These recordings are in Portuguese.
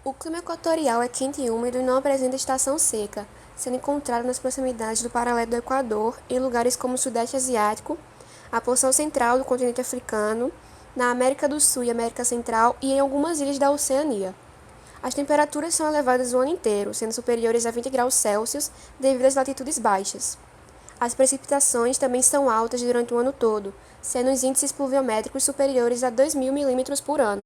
O clima equatorial é quente e úmido e não apresenta estação seca, sendo encontrado nas proximidades do paralelo do Equador, em lugares como o Sudeste Asiático, a porção central do continente africano, na América do Sul e América Central e em algumas ilhas da Oceania. As temperaturas são elevadas o ano inteiro, sendo superiores a 20 graus Celsius devido às latitudes baixas. As precipitações também são altas durante o ano todo, sendo os índices pluviométricos superiores a 2.000 milímetros por ano.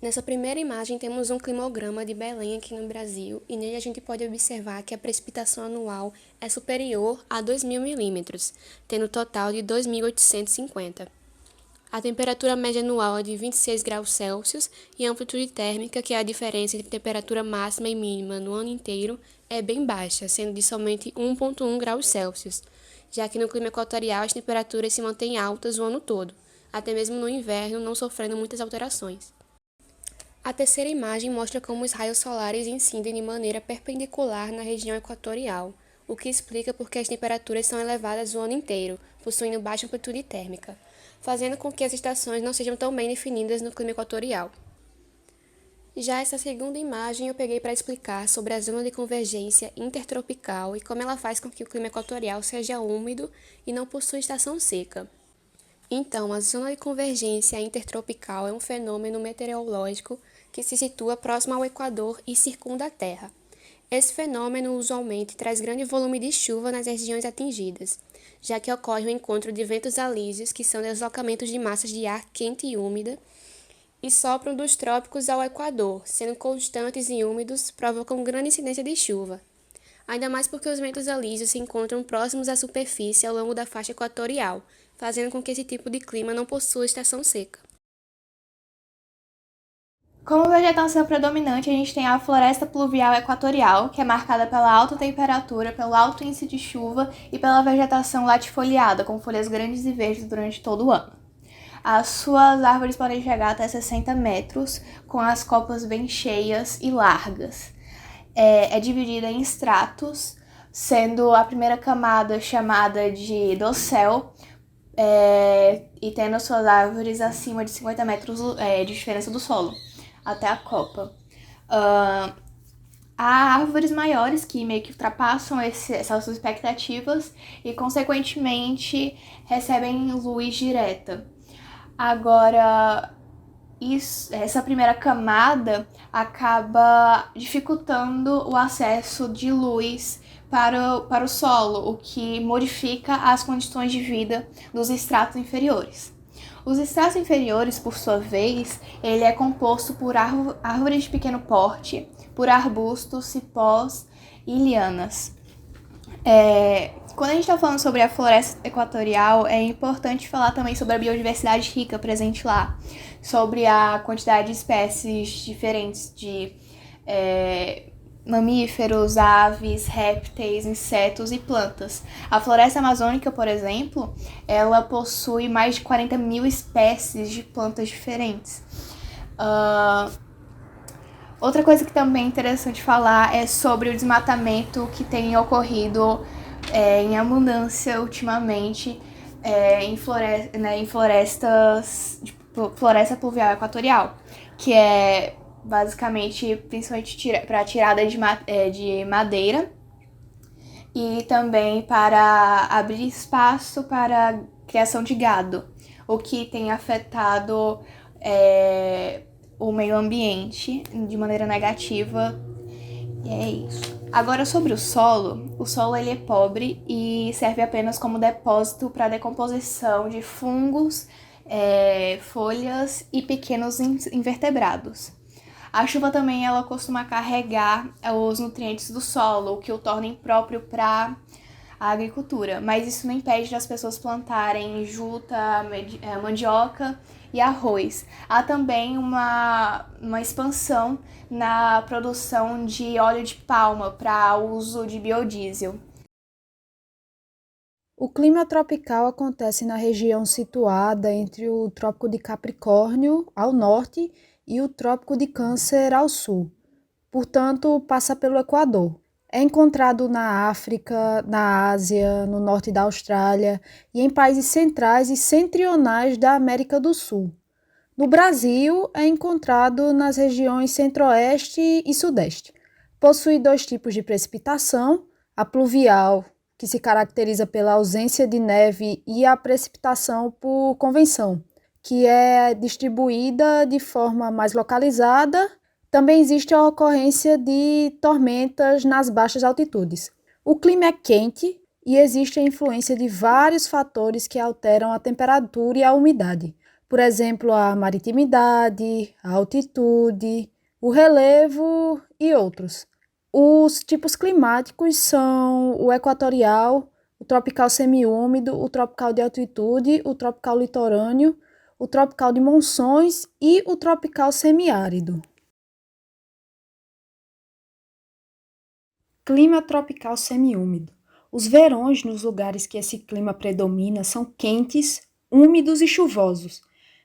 Nessa primeira imagem temos um climograma de Belém aqui no Brasil e nele a gente pode observar que a precipitação anual é superior a 2.000 milímetros, tendo um total de 2.850. A temperatura média anual é de 26 graus Celsius e a amplitude térmica, que é a diferença entre temperatura máxima e mínima no ano inteiro, é bem baixa, sendo de somente 1,1 graus Celsius, já que no clima equatorial as temperaturas se mantêm altas o ano todo, até mesmo no inverno não sofrendo muitas alterações. A terceira imagem mostra como os raios solares incidem de maneira perpendicular na região equatorial, o que explica por que as temperaturas são elevadas o ano inteiro, possuindo baixa amplitude térmica, fazendo com que as estações não sejam tão bem definidas no clima equatorial. Já essa segunda imagem eu peguei para explicar sobre a zona de convergência intertropical e como ela faz com que o clima equatorial seja úmido e não possua estação seca. Então, a zona de convergência intertropical é um fenômeno meteorológico que se situa próximo ao Equador e circunda a Terra. Esse fenômeno usualmente traz grande volume de chuva nas regiões atingidas, já que ocorre o encontro de ventos alísios, que são deslocamentos de massas de ar quente e úmida, e sopram dos trópicos ao Equador, sendo constantes e úmidos, provocam grande incidência de chuva. Ainda mais porque os ventos alísios se encontram próximos à superfície ao longo da faixa equatorial, fazendo com que esse tipo de clima não possua estação seca. Como vegetação predominante, a gente tem a floresta pluvial equatorial, que é marcada pela alta temperatura, pelo alto índice de chuva e pela vegetação latifoliada, com folhas grandes e verdes durante todo o ano. As suas árvores podem chegar até 60 metros, com as copas bem cheias e largas. É dividida em estratos, sendo a primeira camada chamada de dossel, e tendo suas árvores acima de 50 metros de diferença do solo, até a copa. Há árvores maiores que meio que ultrapassam essas expectativas e, consequentemente, recebem luz direta. Agora, essa primeira camada acaba dificultando o acesso de luz para o solo, o que modifica as condições de vida dos estratos inferiores. Os estratos inferiores, por sua vez, ele é composto por árvores de pequeno porte, por arbustos, cipós e lianas. Quando a gente está falando sobre a floresta equatorial, é importante falar também sobre a biodiversidade rica presente lá, sobre a quantidade de espécies diferentes de mamíferos, aves, répteis, insetos e plantas. A floresta amazônica, por exemplo, ela possui mais de 40 mil espécies de plantas diferentes. Outra coisa que também é interessante falar é sobre o desmatamento que tem ocorrido em abundância ultimamente em florestas, floresta pluvial equatorial, que é basicamente principalmente para tirada de madeira e também para abrir espaço para a criação de gado, o que tem afetado o meio ambiente de maneira negativa. E é isso. Agora, sobre o solo ele é pobre e serve apenas como depósito para decomposição de fungos, folhas e pequenos invertebrados. A chuva também ela costuma carregar os nutrientes do solo, o que o torna impróprio para a agricultura, mas isso não impede das pessoas plantarem juta, mandioca e arroz. Há também uma expansão na produção de óleo de palma para uso de biodiesel. O clima tropical acontece na região situada entre o Trópico de Capricórnio, ao norte, e o Trópico de Câncer, ao sul. Portanto, passa pelo Equador. É encontrado na África, na Ásia, no norte da Austrália e em países centrais e setentrionais da América do Sul. No Brasil, é encontrado nas regiões centro-oeste e sudeste. Possui dois tipos de precipitação: a pluvial, que se caracteriza pela ausência de neve, e a precipitação por convenção, que é distribuída de forma mais localizada. Também existe a ocorrência de tormentas nas baixas altitudes. O clima é quente e existe a influência de vários fatores que alteram a temperatura e a umidade. Por exemplo, a maritimidade, a altitude, o relevo e outros. Os tipos climáticos são o equatorial, o tropical semiúmido, o tropical de altitude, o tropical litorâneo, o tropical de monções e o tropical semiárido. Clima tropical semiúmido. Os verões nos lugares que esse clima predomina são quentes, úmidos e chuvosos.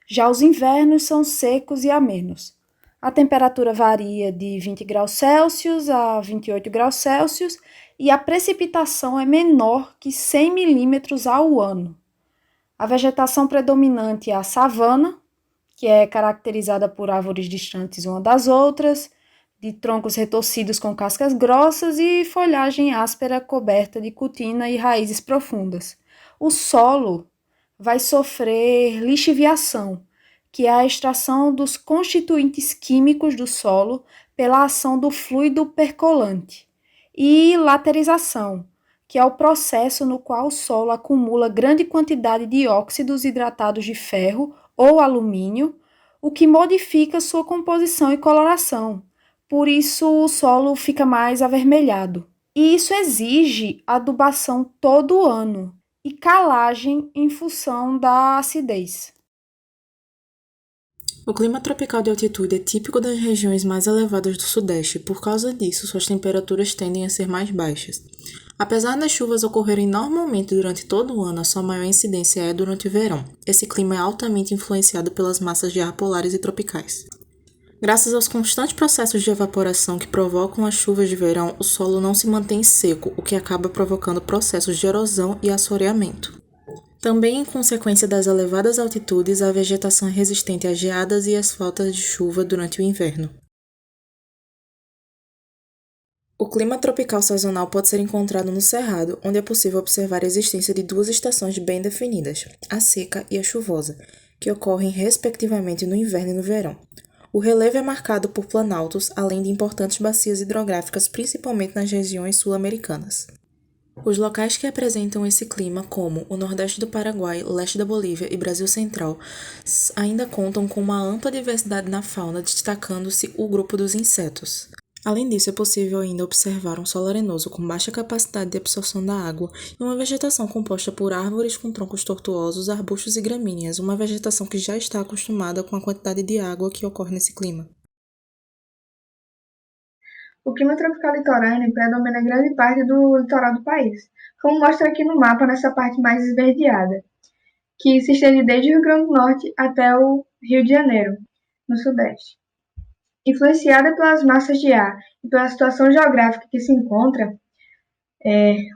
Já os invernos são secos e amenos. A temperatura varia de 20 graus Celsius a 28 graus Celsius e a precipitação é menor que 100 milímetros ao ano. A vegetação predominante é a savana, que é caracterizada por árvores distantes uma das outras, de troncos retorcidos com cascas grossas e folhagem áspera coberta de cutina e raízes profundas. O solo vai sofrer lixiviação, que é a extração dos constituintes químicos do solo pela ação do fluido percolante, e laterização, que é o processo no qual o solo acumula grande quantidade de óxidos hidratados de ferro ou alumínio, o que modifica sua composição e coloração. Por isso, o solo fica mais avermelhado. E isso exige adubação todo ano e calagem em função da acidez. O clima tropical de altitude é típico das regiões mais elevadas do Sudeste, por causa disso, suas temperaturas tendem a ser mais baixas. Apesar das chuvas ocorrerem normalmente durante todo o ano, a sua maior incidência é durante o verão. Esse clima é altamente influenciado pelas massas de ar polares e tropicais. Graças aos constantes processos de evaporação que provocam as chuvas de verão, o solo não se mantém seco, o que acaba provocando processos de erosão e assoreamento. Também, em consequência das elevadas altitudes, a vegetação é resistente às geadas e às faltas de chuva durante o inverno. O clima tropical sazonal pode ser encontrado no Cerrado, onde é possível observar a existência de duas estações bem definidas, a seca e a chuvosa, que ocorrem respectivamente no inverno e no verão. O relevo é marcado por planaltos, além de importantes bacias hidrográficas, principalmente nas regiões sul-americanas. Os locais que apresentam esse clima, como o Nordeste do Paraguai, leste da Bolívia e Brasil Central, ainda contam com uma ampla diversidade na fauna, destacando-se o grupo dos insetos. Além disso, é possível ainda observar um solo arenoso com baixa capacidade de absorção da água e uma vegetação composta por árvores com troncos tortuosos, arbustos e gramíneas, uma vegetação que já está acostumada com a quantidade de água que ocorre nesse clima. O clima tropical litorâneo predomina grande parte do litoral do país, como mostra aqui no mapa nessa parte mais esverdeada, que se estende desde o Rio Grande do Norte até o Rio de Janeiro, no sudeste. Influenciada pelas massas de ar e pela situação geográfica que se encontra,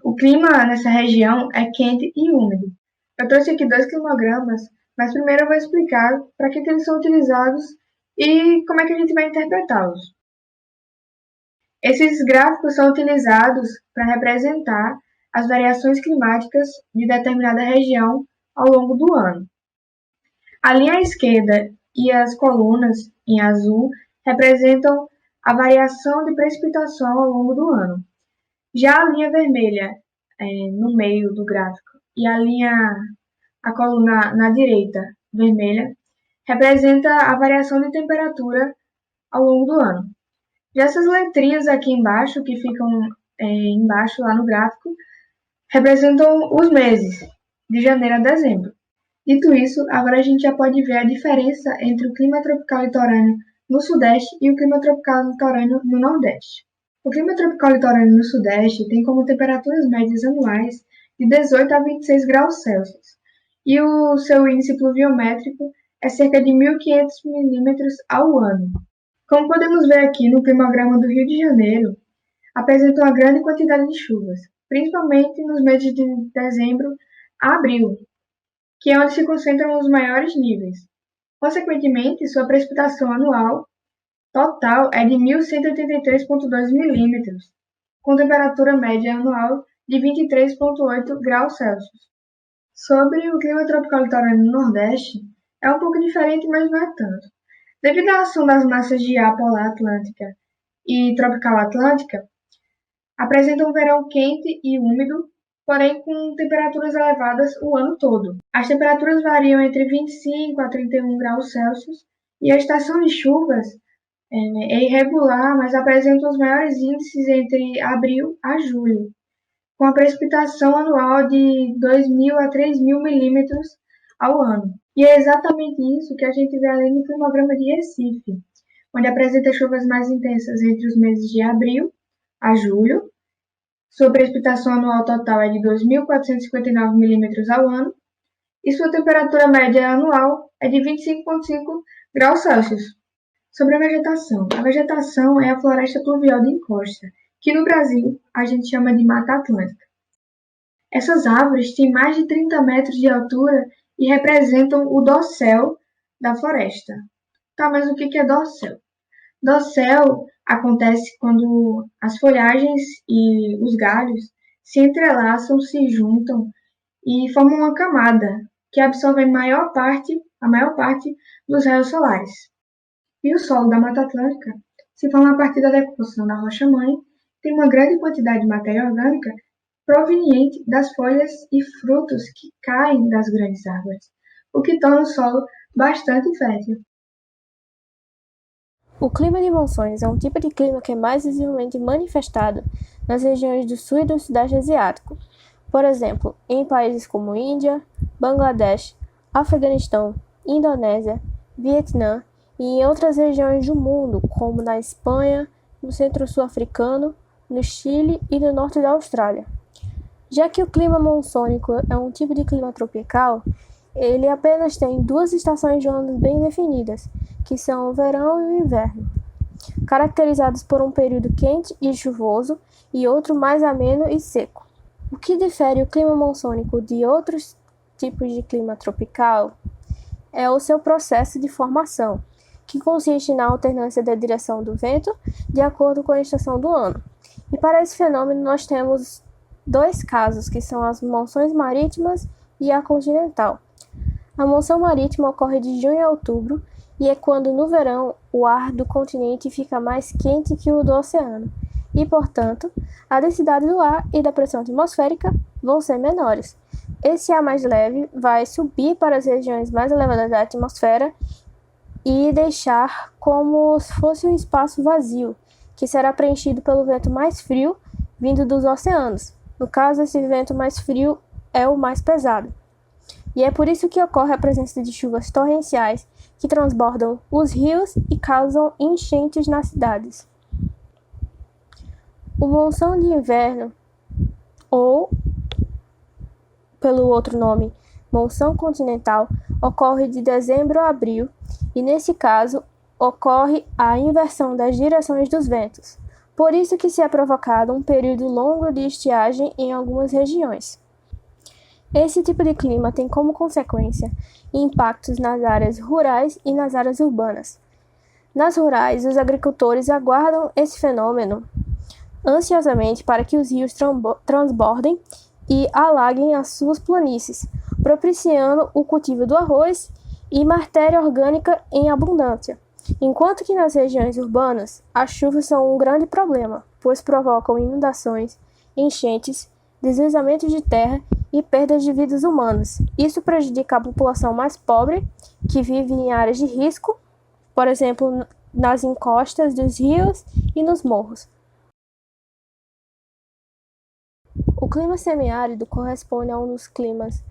o clima nessa região é quente e úmido. Eu trouxe aqui 2 climogramas, mas primeiro eu vou explicar para que eles são utilizados e como é que a gente vai interpretá-los. Esses gráficos são utilizados para representar as variações climáticas de determinada região ao longo do ano. A linha à esquerda e as colunas em azul representam a variação de precipitação ao longo do ano. Já a linha vermelha no meio do gráfico e a coluna na direita vermelha representa a variação de temperatura ao longo do ano. Já essas letrinhas aqui embaixo, que ficam embaixo lá no gráfico, representam os meses, de janeiro a dezembro. Dito isso, agora a gente já pode ver a diferença entre o clima tropical litorâneo no Sudeste e o clima tropical litorâneo no Nordeste. O clima tropical litorâneo no Sudeste tem como temperaturas médias anuais de 18 a 26 graus Celsius, e o seu índice pluviométrico é cerca de 1.500 milímetros ao ano. Como podemos ver aqui no climograma do Rio de Janeiro, apresenta uma grande quantidade de chuvas, principalmente nos meses de dezembro a abril, que é onde se concentram os maiores níveis. Consequentemente, sua precipitação anual total é de 1.183,2 milímetros, com temperatura média anual de 23,8 graus Celsius. Sobre o clima tropical litorâneo no Nordeste, é um pouco diferente, mas não é tanto. Devido à ação das massas de ar polar atlântica e tropical atlântica, apresenta um verão quente e úmido, porém com temperaturas elevadas o ano todo. As temperaturas variam entre 25 a 31 graus Celsius e a estação de chuvas é irregular, mas apresenta os maiores índices entre abril a julho, com a precipitação anual de 2.000 a 3.000 milímetros ao ano. E é exatamente isso que a gente vê ali no climograma de Recife, onde apresenta chuvas mais intensas entre os meses de abril a julho. Sua precipitação anual total é de 2.459 milímetros ao ano e sua temperatura média anual é de 25,5 graus Celsius. Sobre a vegetação é a floresta pluvial de encosta, que no Brasil a gente chama de Mata Atlântica. Essas árvores têm mais de 30 metros de altura e representam o dossel da floresta. Tá, mas o que é dossel? Dossel acontece quando as folhagens e os galhos se entrelaçam, se juntam e formam uma camada que absorve a maior parte dos raios solares. E o solo da Mata Atlântica se forma a partir da decomposição da rocha-mãe, tem uma grande quantidade de matéria orgânica proveniente das folhas e frutos que caem das grandes árvores, o que torna o solo bastante fértil. O clima de monções é um tipo de clima que é mais visivelmente manifestado nas regiões do sul e do sudeste asiático. Por exemplo, em países como Índia, Bangladesh, Afeganistão, Indonésia, Vietnã e em outras regiões do mundo, como na Espanha, no centro-sul africano, no Chile e no norte da Austrália. Já que o clima monsônico é um tipo de clima tropical, ele apenas tem duas estações de ano bem definidas, que são o verão e o inverno, caracterizados por um período quente e chuvoso e outro mais ameno e seco. O que difere o clima monsônico de outros tipos de clima tropical é o seu processo de formação, que consiste na alternância da direção do vento de acordo com a estação do ano. E para esse fenômeno nós temos dois casos, que são as monções marítimas e a continental. A monção marítima ocorre de junho a outubro e é quando no verão o ar do continente fica mais quente que o do oceano e, portanto, a densidade do ar e da pressão atmosférica vão ser menores. Esse ar mais leve vai subir para as regiões mais elevadas da atmosfera e deixar como se fosse um espaço vazio, que será preenchido pelo vento mais frio vindo dos oceanos. No caso, esse vento mais frio é o mais pesado. E é por isso que ocorre a presença de chuvas torrenciais que transbordam os rios e causam enchentes nas cidades. O monção de inverno, ou pelo outro nome, monção continental, ocorre de dezembro a abril e, nesse caso, ocorre a inversão das direções dos ventos. Por isso que se é provocado um período longo de estiagem em algumas regiões. Esse tipo de clima tem como consequência impactos nas áreas rurais e nas áreas urbanas. Nas rurais, os agricultores aguardam esse fenômeno ansiosamente para que os rios transbordem e alaguem as suas planícies, propiciando o cultivo do arroz e matéria orgânica em abundância. Enquanto que nas regiões urbanas, as chuvas são um grande problema, pois provocam inundações, enchentes, deslizamentos de terra e perdas de vidas humanas. Isso prejudica a população mais pobre, que vive em áreas de risco, por exemplo, nas encostas dos rios e nos morros. O clima semiárido corresponde a um dos climas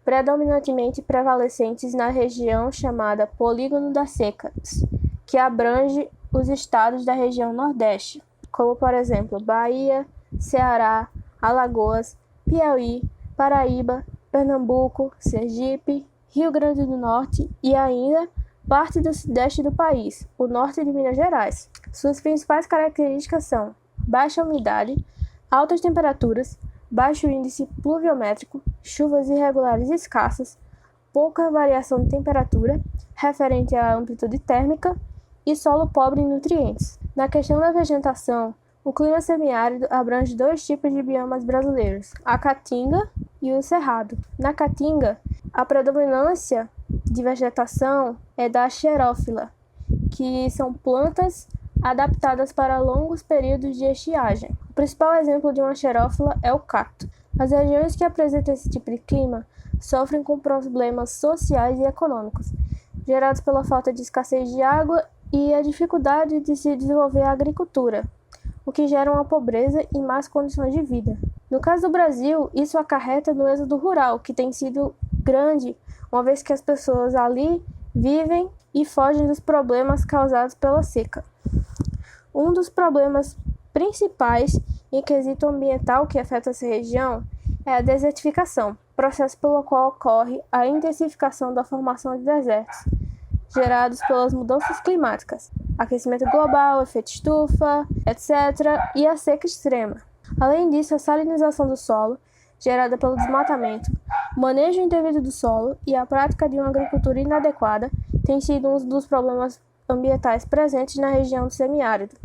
predominantemente prevalecentes na região chamada Polígono das Secas, que abrange os estados da região Nordeste, como por exemplo Bahia, Ceará, Alagoas, Piauí, Paraíba, Pernambuco, Sergipe, Rio Grande do Norte e ainda parte do sudeste do país, o norte de Minas Gerais. Suas principais características são baixa umidade, altas temperaturas, baixo índice pluviométrico, chuvas irregulares e escassas, pouca variação de temperatura, referente à amplitude térmica, e solo pobre em nutrientes. Na questão da vegetação, o clima semiárido abrange dois tipos de biomas brasileiros, a caatinga e o cerrado. Na caatinga, a predominância de vegetação é da xerófila, que são plantas adaptadas para longos períodos de estiagem. O principal exemplo de uma xerófila é o cacto. As regiões que apresentam esse tipo de clima sofrem com problemas sociais e econômicos, gerados pela falta de escassez de água e a dificuldade de se desenvolver a agricultura, o que gera uma pobreza e más condições de vida. No caso do Brasil, isso acarreta no êxodo rural, que tem sido grande, uma vez que as pessoas ali vivem e fogem dos problemas causados pela seca. Um dos problemas principais em quesito ambiental que afeta essa região é a desertificação, processo pelo qual ocorre a intensificação da formação de desertos, gerados pelas mudanças climáticas, aquecimento global, efeito estufa, etc., e a seca extrema. Além disso, a salinização do solo, gerada pelo desmatamento, o manejo indevido do solo e a prática de uma agricultura inadequada tem sido um dos problemas ambientais presentes na região do semiárido.